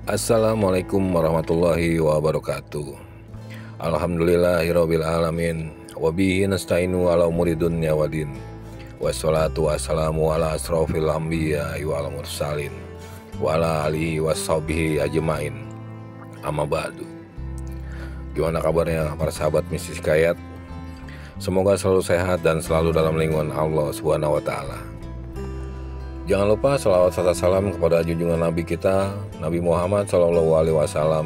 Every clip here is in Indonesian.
Assalamualaikum warahmatullahi wabarakatuh. Alhamdulillahirabbil alamin. Wabihi nasta'inu ala umuri dunya waddin. Wassalatu wassalamu ala asrofil anbiya wal mursalin wa ala alihi washabbihi ajmain. Amma ba'du. Gimana kabarnya para sahabat Misi Hikayat? Semoga selalu sehat dan selalu dalam lindungan Allah Subhanahu wa taala. Jangan lupa selawat serta salam kepada junjungan Nabi kita, Nabi Muhammad SAW,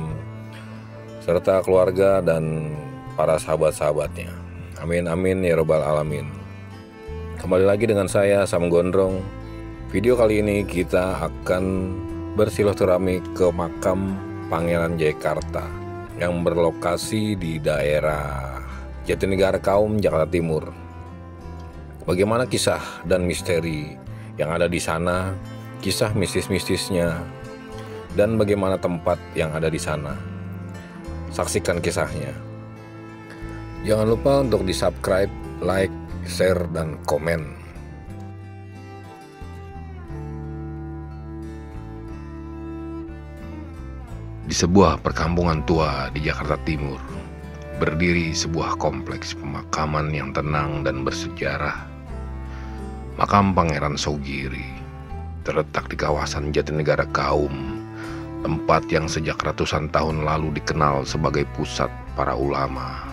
serta keluarga dan para sahabat-sahabatnya. Amin amin ya robbal alamin. Kembali lagi dengan saya Sam Gondrong. Video kali ini kita akan bersilaturahmi ke makam Pangeran Jayakarta yang berlokasi di daerah Jatinegara Kaum, Jakarta Timur. Bagaimana kisah dan misteri yang ada di sana, kisah mistis-mistisnya, dan bagaimana tempat yang ada di sana. Saksikan kisahnya. Jangan lupa untuk di-subscribe, like, share, dan komen. Di sebuah perkampungan tua di Jakarta Timur, berdiri sebuah kompleks pemakaman yang tenang dan bersejarah. Makam Pangeran Sogiri terletak di kawasan Jatinegara Kaum, tempat yang sejak ratusan tahun lalu dikenal sebagai pusat para ulama,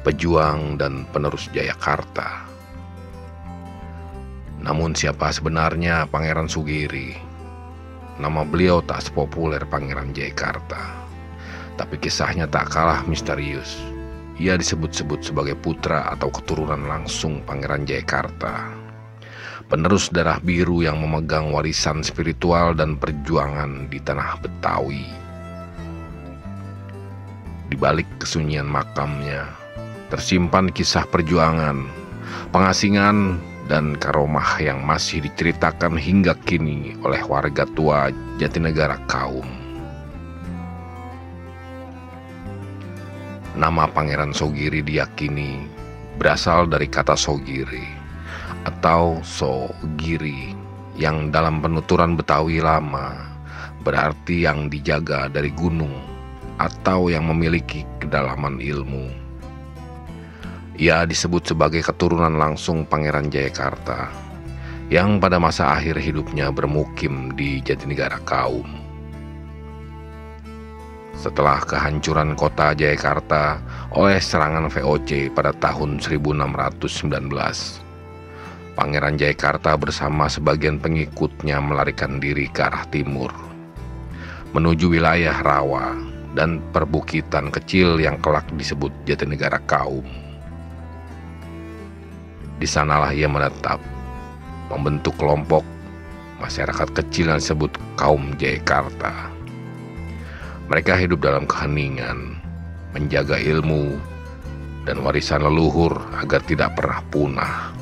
pejuang, dan penerus Jayakarta. Namun siapa sebenarnya Pangeran Sogiri? Nama beliau tak sepopuler Pangeran Jayakarta, tapi kisahnya tak kalah misterius. Ia disebut-sebut sebagai putra atau keturunan langsung Pangeran Jayakarta, penerus darah biru yang memegang warisan spiritual dan perjuangan di tanah Betawi. Di balik kesunyian makamnya tersimpan kisah perjuangan, pengasingan, dan karomah yang masih diceritakan hingga kini oleh warga tua Jatinegara Kaum. Nama Pangeran Sogiri diyakini berasal dari kata Sogiri atau Sogiri yang dalam penuturan Betawi lama berarti yang dijaga dari gunung atau yang memiliki kedalaman ilmu. Ia disebut sebagai keturunan langsung Pangeran Jayakarta yang pada masa akhir hidupnya bermukim di Jatinegara Kaum. Setelah kehancuran kota Jayakarta oleh serangan VOC pada tahun 1619, Pangeran Jayakarta bersama sebagian pengikutnya melarikan diri ke arah timur, menuju wilayah rawa dan perbukitan kecil yang kelak disebut Jatinegara Kaum. Di sanalah ia menetap, membentuk kelompok masyarakat kecil yang disebut Kaum Jayakarta. Mereka hidup dalam keheningan, menjaga ilmu dan warisan leluhur agar tidak pernah punah.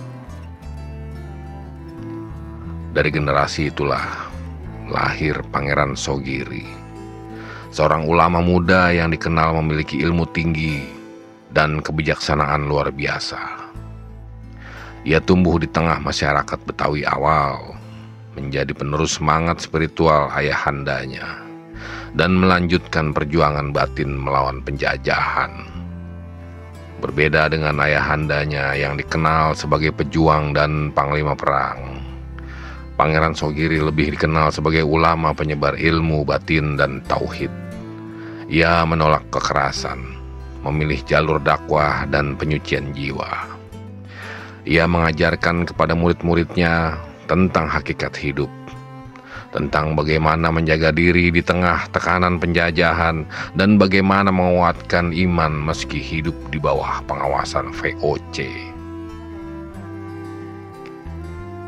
Dari generasi itulah lahir Pangeran Sogiri, seorang ulama muda yang dikenal memiliki ilmu tinggi dan kebijaksanaan luar biasa. Ia tumbuh di tengah masyarakat Betawi awal, menjadi penerus semangat spiritual ayahandanya, dan melanjutkan perjuangan batin melawan penjajahan. Berbeda dengan ayahandanya yang dikenal sebagai pejuang dan panglima perang, Pangeran Sogiri lebih dikenal sebagai ulama penyebar ilmu batin dan tauhid. Ia menolak kekerasan, memilih jalur dakwah dan penyucian jiwa. Ia mengajarkan kepada murid-muridnya tentang hakikat hidup, tentang bagaimana menjaga diri di tengah tekanan penjajahan, dan bagaimana menguatkan iman meski hidup di bawah pengawasan VOC.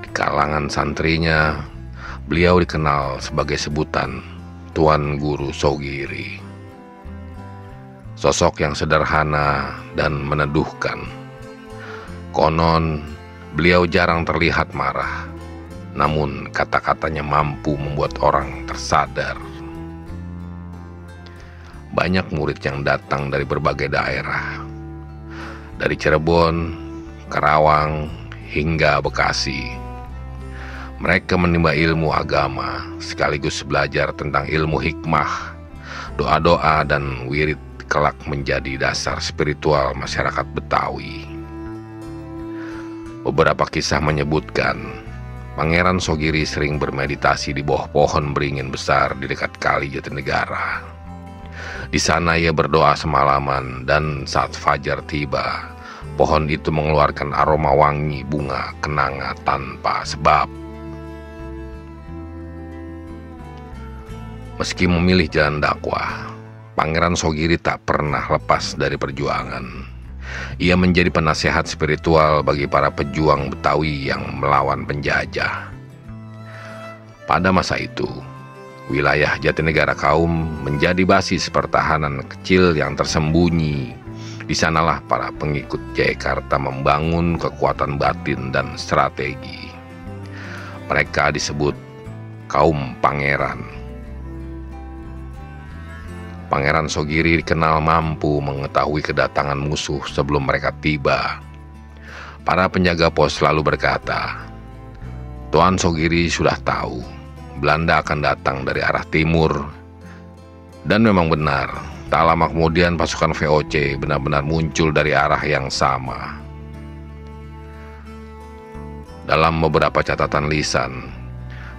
Kalangan santrinya, beliau dikenal sebagai sebutan Tuan Guru Sogiri. Sosok yang sederhana dan meneduhkan. Konon, beliau jarang terlihat marah, namun kata-katanya mampu membuat orang tersadar. Banyak murid yang datang dari berbagai daerah, dari Cirebon, Karawang, hingga Bekasi. Mereka menimba ilmu agama sekaligus belajar tentang ilmu hikmah Doa-doa dan wirid kelak menjadi dasar spiritual masyarakat Betawi. Beberapa kisah menyebutkan Pangeran Sogiri sering bermeditasi di bawah pohon beringin besar di dekat Kali Jatinegara. Di sana ia berdoa semalaman, dan saat fajar tiba, pohon itu mengeluarkan aroma wangi bunga kenanga tanpa sebab. Meski memilih jalan dakwah, Pangeran Sogiri tak pernah lepas dari perjuangan. Ia menjadi penasehat spiritual bagi para pejuang Betawi yang melawan penjajah. Pada masa itu, wilayah Jatinegara Kaum menjadi basis pertahanan kecil yang tersembunyi. Di sanalah para pengikut Jayakarta membangun kekuatan batin dan strategi. Mereka disebut kaum pangeran. Pangeran Sogiri dikenal mampu mengetahui kedatangan musuh sebelum mereka tiba. Para penjaga pos selalu berkata, Tuan Sogiri sudah tahu Belanda akan datang dari arah timur. Dan memang benar, tak lama kemudian pasukan VOC benar-benar muncul dari arah yang sama. Dalam beberapa catatan lisan,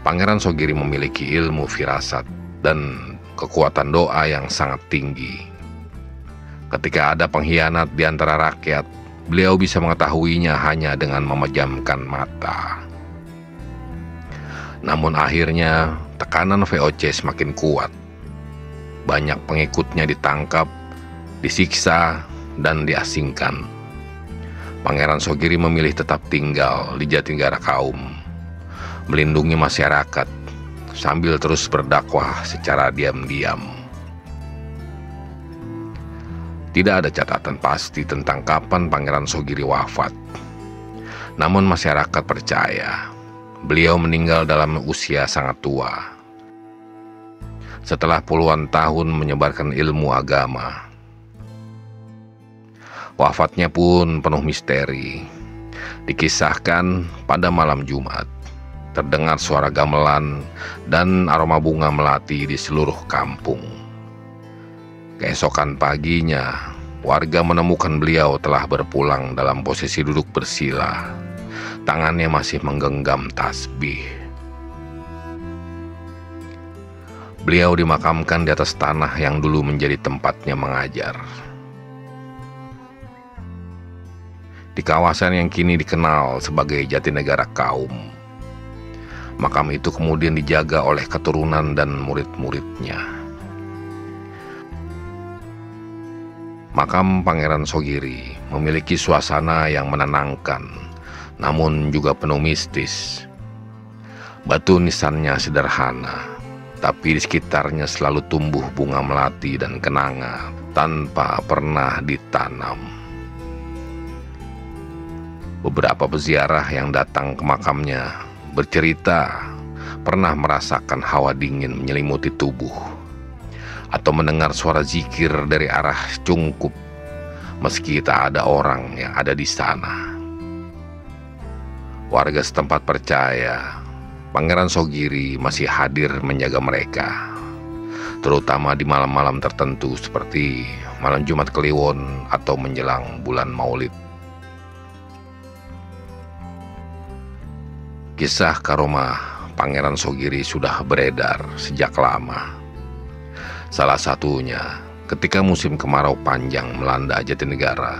Pangeran Sogiri memiliki ilmu firasat dan kekuatan doa yang sangat tinggi. Ketika ada pengkhianat di antara rakyat, beliau bisa mengetahuinya hanya dengan memejamkan mata. Namun akhirnya tekanan VOC semakin kuat. Banyak pengikutnya ditangkap, disiksa, dan diasingkan. Pangeran Sogiri memilih tetap tinggal di Jatinegara Kaum, melindungi masyarakat, sambil terus berdakwah secara diam-diam. Tidak ada catatan pasti tentang kapan Pangeran Sogiri wafat. Namun masyarakat percaya beliau meninggal dalam usia sangat tua, setelah puluhan tahun menyebarkan ilmu agama. Wafatnya pun penuh misteri. Dikisahkan pada malam Jumat terdengar suara gamelan dan aroma bunga melati di seluruh kampung. Keesokan paginya, warga menemukan beliau telah berpulang dalam posisi duduk bersila. Tangannya masih menggenggam tasbih. Beliau dimakamkan di atas tanah yang dulu menjadi tempatnya mengajar. Di kawasan yang kini dikenal sebagai Jatinegara Kaum. Makam itu kemudian dijaga oleh keturunan dan murid-muridnya. Makam Pangeran Sogiri memiliki suasana yang menenangkan, namun juga penuh mistis. Batu nisannya sederhana, tapi di sekitarnya selalu tumbuh bunga melati dan kenanga tanpa pernah ditanam. Beberapa peziarah yang datang ke makamnya bercerita pernah merasakan hawa dingin menyelimuti tubuh, atau mendengar suara zikir dari arah Cungkup meski tak ada orang yang ada di sana. Warga setempat percaya Pangeran Sogiri masih hadir menjaga mereka, terutama di malam-malam tertentu seperti malam Jumat Kliwon atau menjelang bulan Maulid. Kisah karomah Pangeran Sogiri sudah beredar sejak lama. Salah satunya ketika musim kemarau panjang melanda Jatinegara,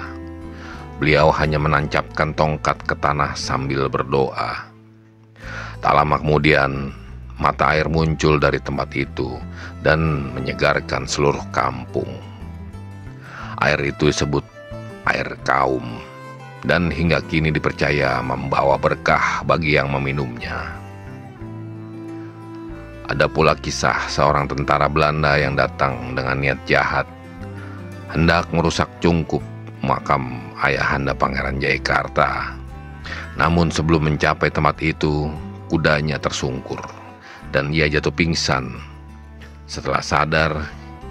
beliau hanya menancapkan tongkat ke tanah sambil berdoa. Tak lama kemudian, mata air muncul dari tempat itu dan menyegarkan seluruh kampung. Air itu disebut air kaum, dan hingga kini dipercaya membawa berkah bagi yang meminumnya. Ada pula kisah seorang tentara Belanda yang datang dengan niat jahat, hendak merusak Cungkup, makam ayahanda Pangeran Jayakarta. Namun sebelum mencapai tempat itu, kudanya tersungkur dan ia jatuh pingsan. Setelah sadar,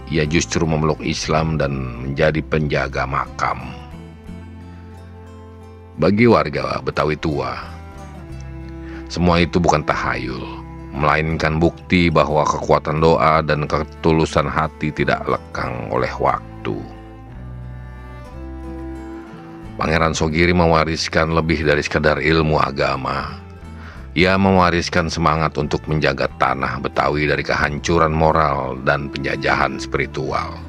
ia justru memeluk Islam dan menjadi penjaga makam. Bagi warga Betawi tua, semua itu bukan tahayul, melainkan bukti bahwa kekuatan doa dan ketulusan hati tidak lekang oleh waktu. Pangeran Sogiri mewariskan lebih dari sekadar ilmu agama. Ia mewariskan semangat untuk menjaga tanah Betawi dari kehancuran moral dan penjajahan spiritual.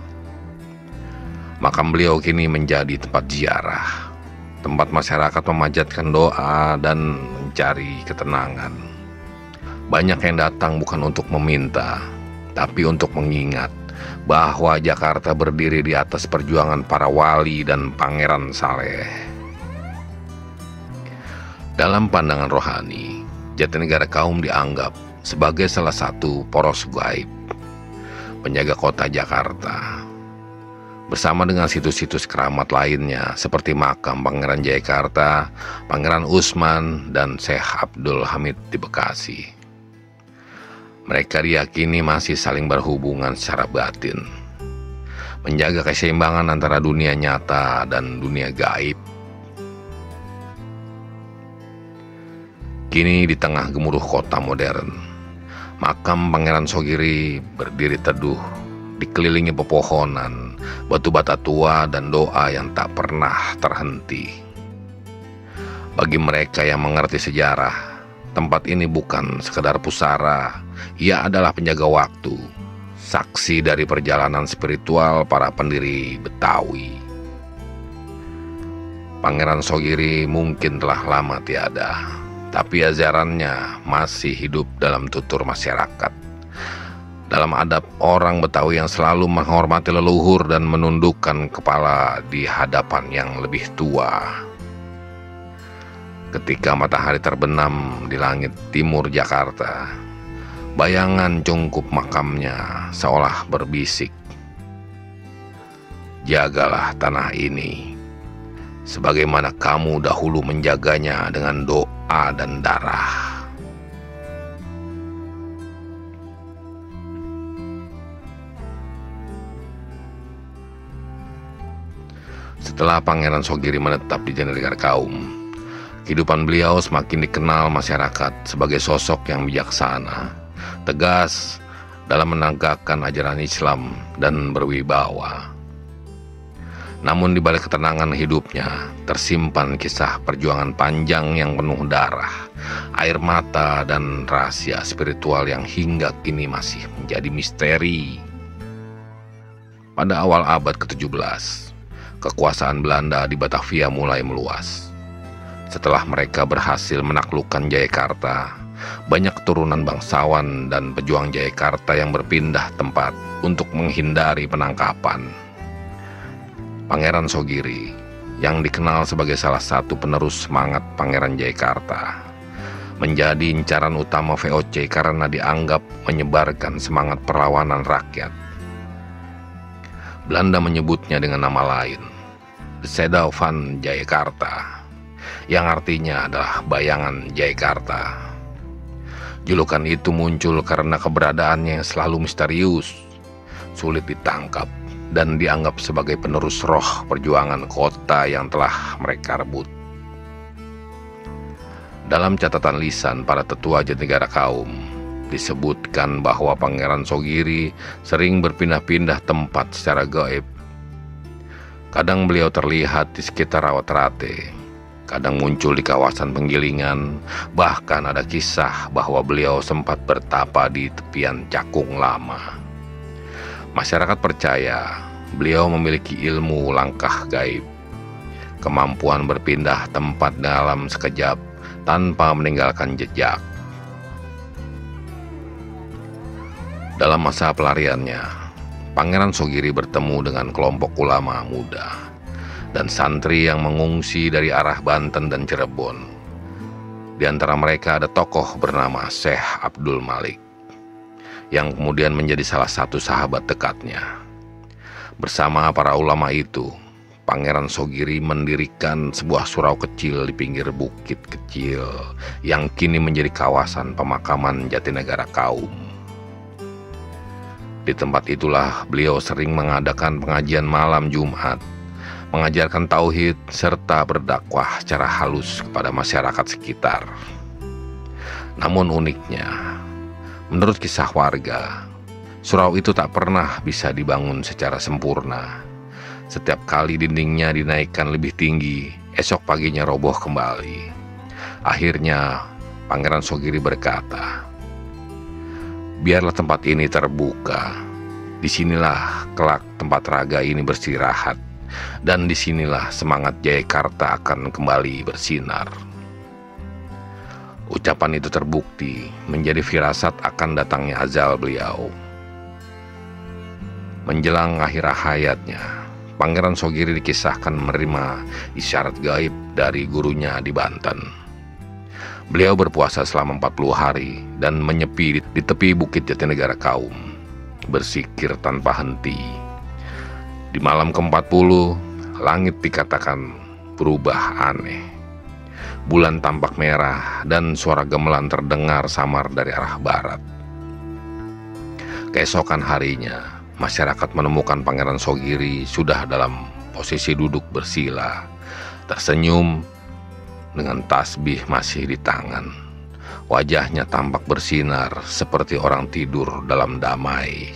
Makam beliau kini menjadi tempat ziarah, tempat masyarakat memanjatkan doa dan mencari ketenangan. Banyak yang datang bukan untuk meminta, tapi untuk mengingat bahwa Jakarta berdiri di atas perjuangan para wali dan Pangeran Saleh. Dalam pandangan rohani, Jatinegara Kaum dianggap sebagai salah satu poros gaib, penjaga kota Jakarta. Bersama dengan situs-situs keramat lainnya seperti makam Pangeran Jayakarta, Pangeran Usman, dan Syekh Abdul Hamid di Bekasi. Mereka diyakini masih saling berhubungan secara batin, menjaga keseimbangan antara dunia nyata dan dunia gaib. Kini di tengah gemuruh kota modern, makam Pangeran Sogiri berdiri teduh, dikelilingi pepohonan, batu bata tua, dan doa yang tak pernah terhenti. Bagi mereka yang mengerti sejarah, tempat ini bukan sekedar pusara, ia adalah penjaga waktu, saksi dari perjalanan spiritual para pendiri Betawi. Pangeran Sogiri mungkin telah lama tiada, tapi ajarannya masih hidup dalam tutur masyarakat. Dalam adab orang Betawi yang selalu menghormati leluhur dan menundukkan kepala di hadapan yang lebih tua. Ketika matahari terbenam di langit timur Jakarta, bayangan cungkup makamnya seolah berbisik, "Jagalah tanah ini, sebagaimana kamu dahulu menjaganya dengan doa dan darah." Setelah Pangeran Sogiri menetap di Jatinegara Kaum, kehidupan beliau semakin dikenal masyarakat sebagai sosok yang bijaksana, tegas dalam menegakkan ajaran Islam dan berwibawa. Namun di balik ketenangan hidupnya tersimpan kisah perjuangan panjang yang penuh darah, air mata, dan rahasia spiritual yang hingga kini masih menjadi misteri. Pada awal abad ke-17, kekuasaan Belanda di Batavia mulai meluas. Setelah mereka berhasil menaklukkan Jayakarta, banyak keturunan bangsawan dan pejuang Jayakarta yang berpindah tempat untuk menghindari penangkapan. Pangeran Sogiri, yang dikenal sebagai salah satu penerus semangat Pangeran Jayakarta, menjadi incaran utama VOC karena dianggap menyebarkan semangat perlawanan rakyat. Belanda menyebutnya dengan nama lain, Shadow van Jayakarta, yang artinya adalah bayangan Jayakarta. Julukan itu muncul karena keberadaannya yang selalu misterius, sulit ditangkap, dan dianggap sebagai penerus roh perjuangan kota yang telah mereka rebut. Dalam catatan lisan para tetua Jatinegara Kaum, disebutkan bahwa Pangeran Sogiri sering berpindah-pindah tempat secara gaib. Kadang beliau terlihat di sekitar Rawaterate, kadang muncul di kawasan Penggilingan, bahkan ada kisah bahwa beliau sempat bertapa di tepian Cakung Lama. Masyarakat percaya beliau memiliki ilmu langkah gaib, kemampuan berpindah tempat dalam sekejap tanpa meninggalkan jejak. Dalam masa pelariannya, Pangeran Sogiri bertemu dengan kelompok ulama muda dan santri yang mengungsi dari arah Banten dan Cirebon. Di antara mereka ada tokoh bernama Syekh Abdul Malik, yang kemudian menjadi salah satu sahabat dekatnya. Bersama para ulama itu, Pangeran Sogiri mendirikan sebuah surau kecil di pinggir bukit kecil yang kini menjadi kawasan pemakaman Jatinegara Kaum. Di tempat itulah beliau sering mengadakan pengajian malam Jumat, mengajarkan tauhid, serta berdakwah secara halus kepada masyarakat sekitar. Namun uniknya, Menurut kisah warga, surau itu tak pernah bisa dibangun secara sempurna. Setiap kali dindingnya dinaikkan lebih tinggi, esok paginya roboh kembali. Akhirnya Pangeran Sogiri berkata, "Biarlah tempat ini terbuka. Disinilah kelak tempat raga ini beristirahat, dan disinilah semangat Jayakarta akan kembali bersinar." Ucapan itu terbukti menjadi firasat akan datangnya ajal beliau. Menjelang akhir hayatnya, Pangeran Sogiri dikisahkan menerima isyarat gaib dari gurunya di Banten. Beliau berpuasa selama 40 hari dan menyepi di tepi Bukit Jatinegara Kaum, bersikir tanpa henti. Di malam ke-40, langit dikatakan berubah aneh. Bulan tampak merah dan suara gamelan terdengar samar dari arah barat. Keesokan harinya, masyarakat menemukan Pangeran Sogiri sudah dalam posisi duduk bersila, tersenyum dengan tasbih masih di tangan. Wajahnya tampak bersinar seperti orang tidur dalam damai.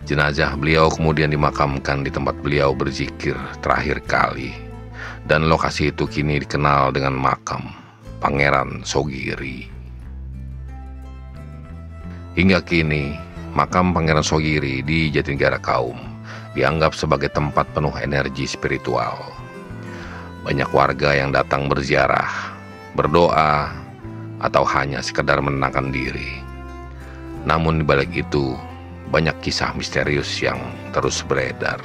Jenazah beliau kemudian dimakamkan di tempat beliau berzikir terakhir kali, dan lokasi itu kini dikenal dengan makam Pangeran Sogiri. Hingga kini, makam Pangeran Sogiri di Jatinegara Kaum dianggap sebagai tempat penuh energi spiritual. Banyak warga yang datang berziarah, berdoa, atau hanya sekedar menenangkan diri. Namun di balik itu, banyak kisah misterius yang terus beredar,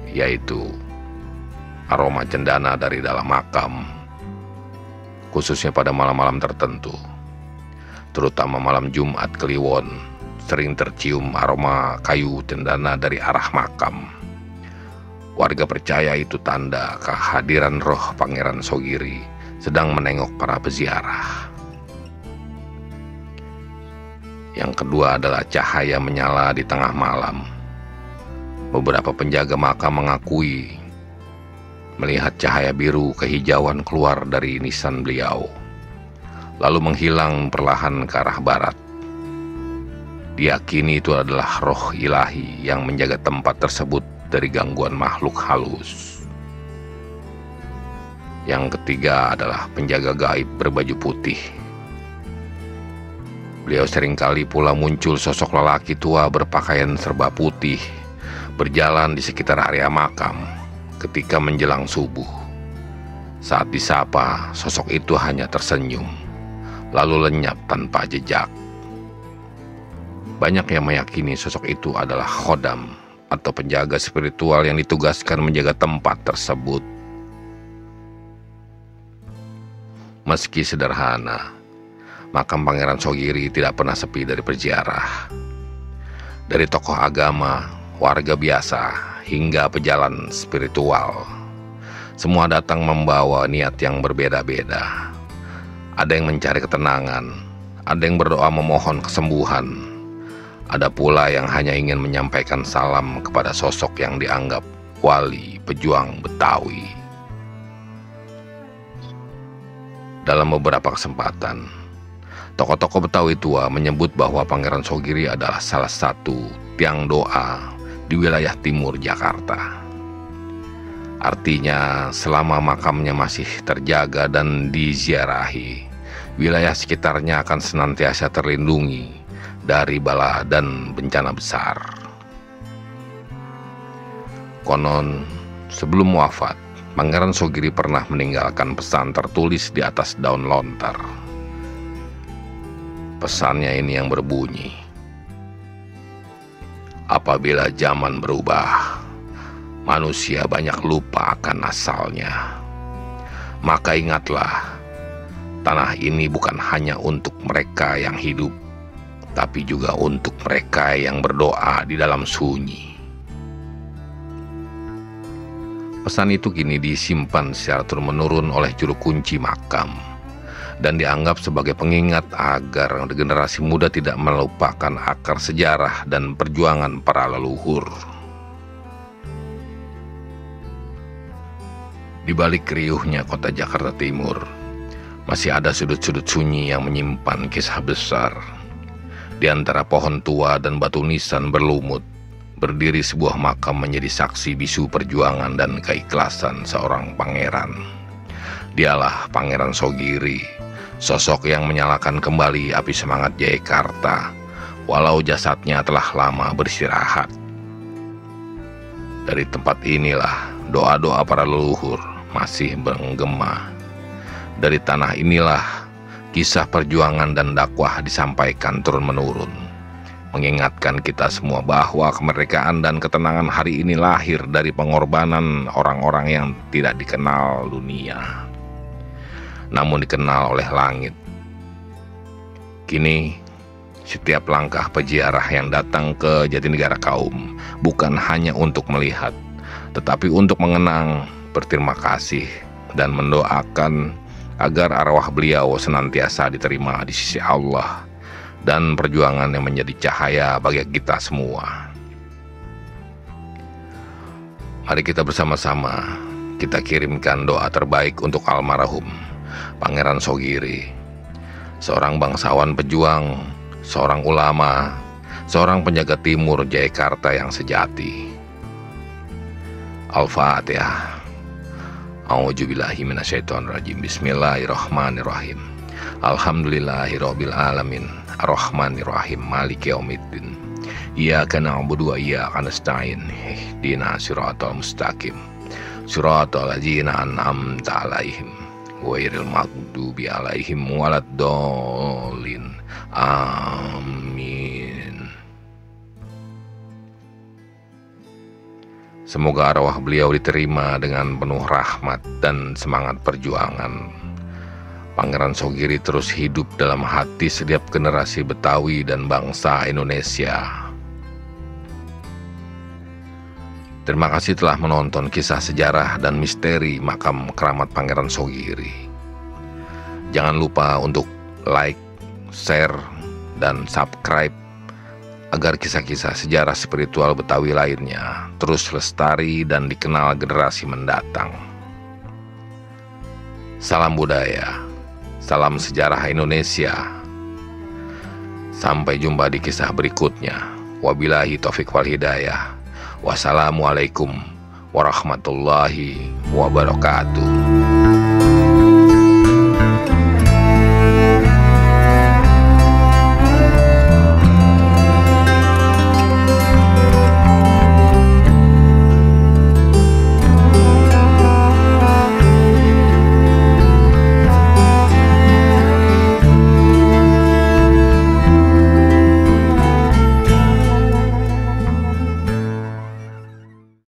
yaitu aroma cendana dari dalam makam, khususnya pada malam-malam tertentu, terutama malam Jumat Kliwon, sering tercium aroma kayu cendana dari arah makam. Warga percaya itu tanda kehadiran roh Pangeran Sogiri sedang menengok para peziarah. Yang kedua adalah cahaya menyala di tengah malam. Beberapa penjaga makam mengakui melihat cahaya biru kehijauan keluar dari nisan beliau, lalu menghilang perlahan ke arah barat. Diyakini itu adalah roh ilahi yang menjaga tempat tersebut dari gangguan makhluk halus. Yang ketiga adalah penjaga gaib berbaju putih. Beliau seringkali pula muncul sosok lelaki tua berpakaian serba putih, berjalan di sekitar area makam ketika menjelang subuh. Saat disapa, sosok itu hanya tersenyum, lalu lenyap tanpa jejak. Banyak yang meyakini sosok itu adalah khodam atau penjaga spiritual yang ditugaskan menjaga tempat tersebut. Meski sederhana, makam Pangeran Sogiri tidak pernah sepi dari peziarah. Dari tokoh agama, warga biasa, hingga pejalan spiritual, semua datang membawa niat yang berbeda-beda. Ada yang mencari ketenangan, ada yang berdoa memohon kesembuhan, ada pula yang hanya ingin menyampaikan salam kepada sosok yang dianggap wali pejuang Betawi. Dalam beberapa kesempatan, tokoh-tokoh Betawi tua menyebut bahwa Pangeran Sogiri adalah salah satu tiang doa di wilayah timur Jakarta. Artinya, selama makamnya masih terjaga dan diziarahi, wilayah sekitarnya akan senantiasa terlindungi dari bala dan bencana besar. Konon, sebelum wafat, Pangeran Sogiri pernah meninggalkan pesan tertulis di atas daun lontar. Pesannya ini yang berbunyi, "Apabila zaman berubah, manusia banyak lupa akan asalnya. Maka ingatlah, tanah ini bukan hanya untuk mereka yang hidup, tapi juga untuk mereka yang berdoa di dalam sunyi." Pesan itu kini disimpan secara turun-menurun oleh juru kunci makam dan dianggap sebagai pengingat agar generasi muda tidak melupakan akar sejarah dan perjuangan para leluhur. Di balik riuhnya kota Jakarta Timur, Masih ada sudut-sudut sunyi yang menyimpan kisah besar. Di antara pohon tua dan batu nisan berlumut, berdiri sebuah makam menjadi saksi bisu perjuangan dan keikhlasan seorang pangeran. Dialah Pangeran Sogiri, sosok yang menyalakan kembali api semangat Jayakarta, walau jasadnya telah lama beristirahat. Dari tempat inilah doa-doa para leluhur masih menggema. Dari tanah inilah kisah perjuangan dan dakwah disampaikan turun-menurun, mengingatkan kita semua bahwa kemerdekaan dan ketenangan hari ini lahir dari pengorbanan orang-orang yang tidak dikenal dunia, namun dikenal oleh langit. Kini, setiap langkah peziarah yang datang ke Jatinegara Kaum bukan hanya untuk melihat, tetapi untuk mengenang, berterima kasih, dan mendoakan agar arwah beliau senantiasa diterima di sisi Allah dan perjuangan yang menjadi cahaya bagi kita semua. Mari kita bersama-sama kita kirimkan doa terbaik untuk almarhum Pangeran Sogiri, seorang bangsawan pejuang, seorang ulama, seorang penjaga timur Jayakarta yang sejati. Al-Fatihah. A'udzubillahi minasyaitonirrajim. Bismillahirrahmanirrahim. Alhamdulillahirabbil alamin. Arrahmanirrahim. Maliki yaumiddin. Iyyaka na'budu wa iyyaka nasta'in. Ihdinas siratal mustaqim. Siratal ladzina an'amta 'alaihim ghairil maghdubi 'alaihim waladdallin. Amin. Semoga arwah beliau diterima dengan penuh rahmat dan semangat perjuangan. Pangeran Sogiri terus hidup dalam hati setiap generasi Betawi dan bangsa Indonesia. Terima kasih telah menonton kisah sejarah dan misteri makam keramat Pangeran Sogiri. Jangan lupa untuk like, share, dan subscribe agar kisah-kisah sejarah spiritual Betawi lainnya terus lestari dan dikenal generasi mendatang. Salam budaya, salam sejarah Indonesia. Sampai jumpa di kisah berikutnya. Wabillahi taufiq wal hidayah. Wassalamualaikum warahmatullahi wabarakatuh.